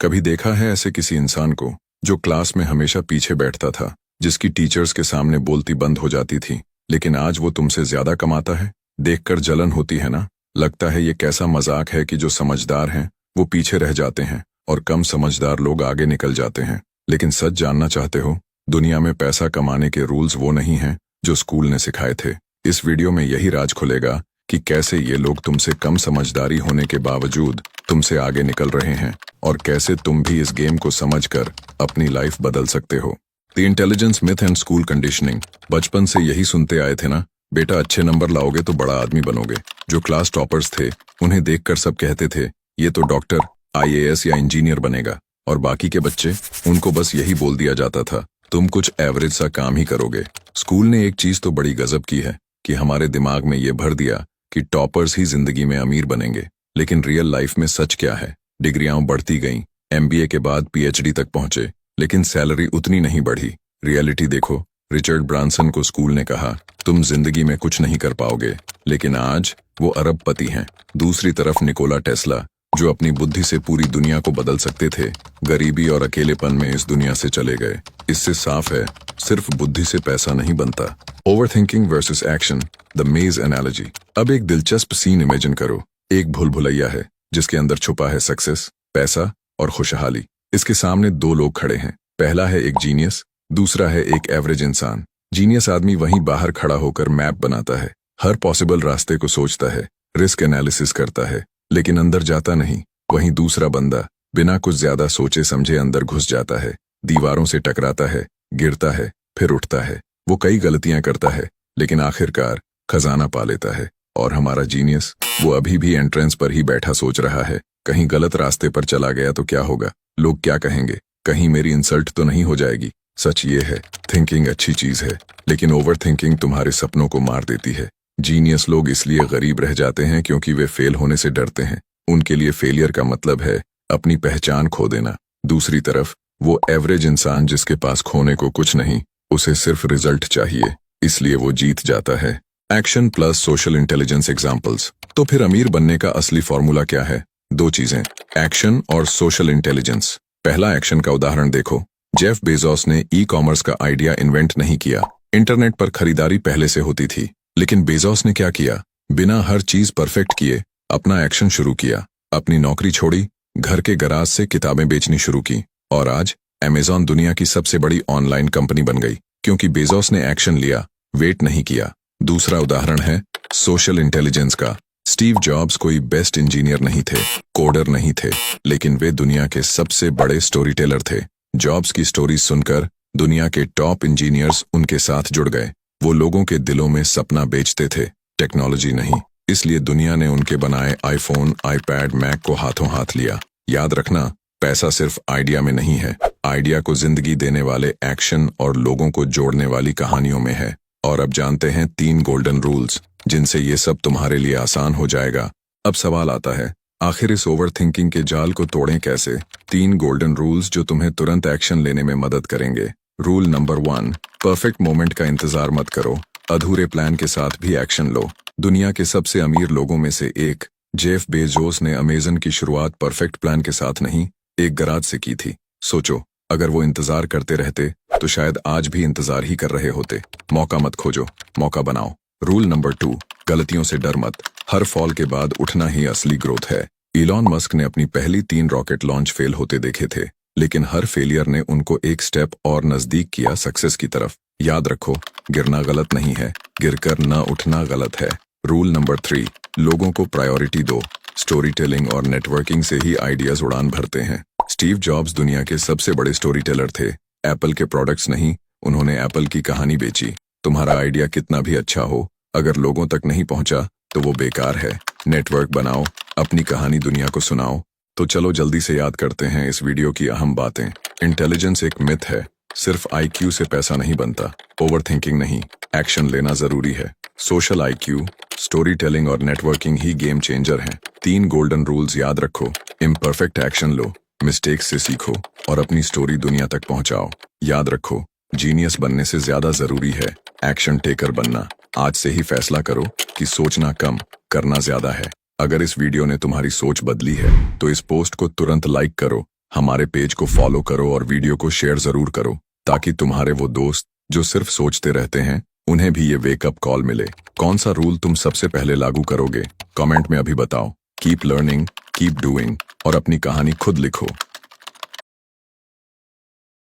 कभी देखा है ऐसे किसी इंसान को जो क्लास में हमेशा पीछे बैठता था, जिसकी टीचर्स के सामने बोलती बंद हो जाती थी, लेकिन आज वो तुमसे ज्यादा कमाता है? देखकर जलन होती है ना? लगता है ये कैसा मजाक है कि जो समझदार हैं वो पीछे रह जाते हैं और कम समझदार लोग आगे निकल जाते हैं। लेकिन सच जानना चाहते हो? दुनिया में पैसा कमाने के रूल्स वो नहीं हैं जो स्कूल ने सिखाए थे। इस वीडियो में यही राज खुलेगा कि कैसे ये लोग तुमसे कम समझदारी होने के बावजूद तुमसे आगे निकल रहे हैं और कैसे तुम भी इस गेम को समझकर अपनी लाइफ बदल सकते हो। The intelligence myth and school conditioning. बचपन से यही सुनते आए थे ना, बेटा अच्छे नंबर लाओगे तो बड़ा आदमी बनोगे। जो क्लास टॉपर्स थे उन्हें देखकर सब कहते थे ये तो डॉक्टर, आईएएस या इंजीनियर बनेगा, और बाकी के बच्चे, उनको बस यही बोल दिया जाता था तुम कुछ एवरेज सा काम ही करोगे। स्कूल ने एक चीज तो बड़ी गजब की है कि हमारे दिमाग में ये भर दिया कि टॉपर्स ही जिंदगी में अमीर बनेंगे। लेकिन रियल लाइफ में सच क्या है? डिग्रियां बढ़ती गईं, एमबीए के बाद पीएचडी तक पहुंचे, लेकिन सैलरी उतनी नहीं बढ़ी। रियलिटी देखो, रिचर्ड ब्रांसन को स्कूल ने कहा तुम जिंदगी में कुछ नहीं कर पाओगे, लेकिन आज वो अरबपति हैं। दूसरी तरफ निकोला टेस्ला, जो अपनी बुद्धि से पूरी दुनिया को बदल सकते थे, गरीबी और अकेलेपन में इस दुनिया से चले गए। इससे साफ है, सिर्फ बुद्धि से पैसा नहीं बनता। ओवरथिंकिंग वर्सेस एक्शन, द मेज एनालॉजी। अब एक दिलचस्प सीन इमेजिन करो। एक भूल भुलैया है जिसके अंदर छुपा है सक्सेस, पैसा और खुशहाली। इसके सामने दो लोग खड़े हैं। पहला है एक जीनियस, दूसरा है एक एवरेज इंसान। जीनियस आदमी वहीं बाहर खड़ा होकर मैप बनाता है, हर पॉसिबल रास्ते को सोचता है, रिस्क एनालिसिस करता है, लेकिन अंदर जाता नहीं। वहीं दूसरा बंदा बिना कुछ ज्यादा सोचे समझे अंदर घुस जाता है, दीवारों से टकराता है, गिरता है, फिर उठता है। वो कई गलतियां करता है, लेकिन आखिरकार खजाना पा लेता है। और हमारा जीनियस, वो अभी भी एंट्रेंस पर ही बैठा सोच रहा है, कहीं गलत रास्ते पर चला गया तो क्या होगा, लोग क्या कहेंगे, कहीं मेरी इंसल्ट तो नहीं हो जाएगी। सच ये है, थिंकिंग अच्छी चीज है, लेकिन ओवर थिंकिंग तुम्हारे सपनों को मार देती है। जीनियस लोग इसलिए गरीब रह जाते हैं क्योंकि वे फेल होने से डरते हैं। उनके लिए फेलियर का मतलब है अपनी पहचान खो देना। दूसरी तरफ वो एवरेज इंसान जिसके पास खोने को कुछ नहीं, उसे सिर्फ रिजल्ट चाहिए, इसलिए वो जीत जाता है। Action plus social intelligence examples. तो फिर अमीर बनने का असली फॉर्मूला क्या है? दो चीजें, एक्शन और सोशल इंटेलिजेंस। पहला एक्शन का उदाहरण देखो। जेफ बेजोस ने ई कॉमर्स का आइडिया इन्वेंट नहीं किया। इंटरनेट पर खरीदारी पहले से होती थी, लेकिन बेजोस ने क्या किया? बिना हर चीज परफेक्ट किए अपना एक्शन शुरू किया। अपनी नौकरी छोड़ी, घर के गराज से किताबें बेचनी शुरू की, और आज अमेज़न दुनिया की सबसे बड़ी ऑनलाइन कंपनी बन गई, क्योंकि बेजोस ने एक्शन लिया, वेट नहीं किया। दूसरा उदाहरण है सोशल इंटेलिजेंस का। स्टीव जॉब्स कोई बेस्ट इंजीनियर नहीं थे, कोडर नहीं थे, लेकिन वे दुनिया के सबसे बड़े स्टोरी टेलर थे। जॉब्स की स्टोरी सुनकर दुनिया के टॉप इंजीनियर्स उनके साथ जुड़ गए। वो लोगों के दिलों में सपना बेचते थे, टेक्नोलॉजी नहीं। इसलिए दुनिया ने उनके बनाए आईफोन, आईपैड, मैक को हाथों हाथ लिया। याद रखना, पैसा सिर्फ आइडिया में नहीं है, आइडिया को जिंदगी देने वाले एक्शन और लोगों को जोड़ने वाली कहानियों में है। और अब जानते हैं 3 गोल्डन रूल्स जिनसे ये सब तुम्हारे लिए आसान हो जाएगा। अब सवाल आता है, आखिर इस ओवर थिंकिंग के जाल को तोड़ें कैसे? 3 गोल्डन रूल्स जो तुम्हें तुरंत एक्शन लेने में मदद करेंगे। रूल नंबर 1, परफेक्ट मोमेंट का इंतजार मत करो, अधूरे प्लान के साथ भी एक्शन लो। दुनिया के सबसे अमीर लोगों में से एक जेफ बेजोस ने अमेज़न की शुरुआत परफेक्ट प्लान के साथ नहीं, एक गराज से की थी। सोचो, अगर वो इंतजार करते रहते तो शायद आज भी इंतजार ही कर रहे होते। मौका मत खोजो, मौका बनाओ। रूल नंबर 2, गलतियों से डर मत, हर फॉल के बाद उठना ही असली ग्रोथ है। इलॉन मस्क ने अपनी पहली 3 रॉकेट लॉन्च फेल होते देखे थे, लेकिन हर फेलियर ने उनको एक स्टेप और नजदीक किया सक्सेस की तरफ। याद रखो, गिरना गलत नहीं है, गिरकर न उठना गलत है। रूल नंबर 3, लोगों को प्रायोरिटी दो, स्टोरी टेलिंग और नेटवर्किंग से ही आइडियाज उड़ान भरते हैं। स्टीव जॉब्स दुनिया के सबसे बड़े स्टोरी टेलर थे। एप्पल के प्रोडक्ट्स नहीं, उन्होंने एप्पल की कहानी बेची। तुम्हारा आइडिया कितना भी अच्छा हो, अगर लोगों तक नहीं पहुंचा तो वो बेकार है। नेटवर्क बनाओ, अपनी कहानी दुनिया को सुनाओ। तो चलो जल्दी से याद करते हैं इस वीडियो की अहम बातें। इंटेलिजेंस एक मिथ है, सिर्फ आईक्यू से पैसा नहीं बनता। ओवर थिंकिंग नहीं, एक्शन लेना जरूरी है। सोशल आईक्यू, स्टोरी टेलिंग और नेटवर्किंग ही गेम चेंजर हैं। 3 गोल्डन रूल्स याद रखो। इम्परफेक्ट एक्शन लो, मिस्टेक्स से सीखो और अपनी स्टोरी दुनिया तक पहुंचाओ। याद रखो, जीनियस बनने से ज्यादा जरूरी है एक्शन टेकर बनना। आज से ही फैसला करो कि सोचना कम, करना ज्यादा है। अगर इस वीडियो ने तुम्हारी सोच बदली है तो इस पोस्ट को तुरंत लाइक करो हमारे पेज को फॉलो करो और वीडियो को शेयर जरूर करो, ताकि तुम्हारे वो दोस्त जो सिर्फ सोचते रहते हैं उन्हें भी ये वेकअप कॉल मिले। कौन सा रूल तुम सबसे पहले लागू करोगे? कमेंट में अभी बताओ। कीप लर्निंग, कीप डूइंग और अपनी कहानी खुद लिखो।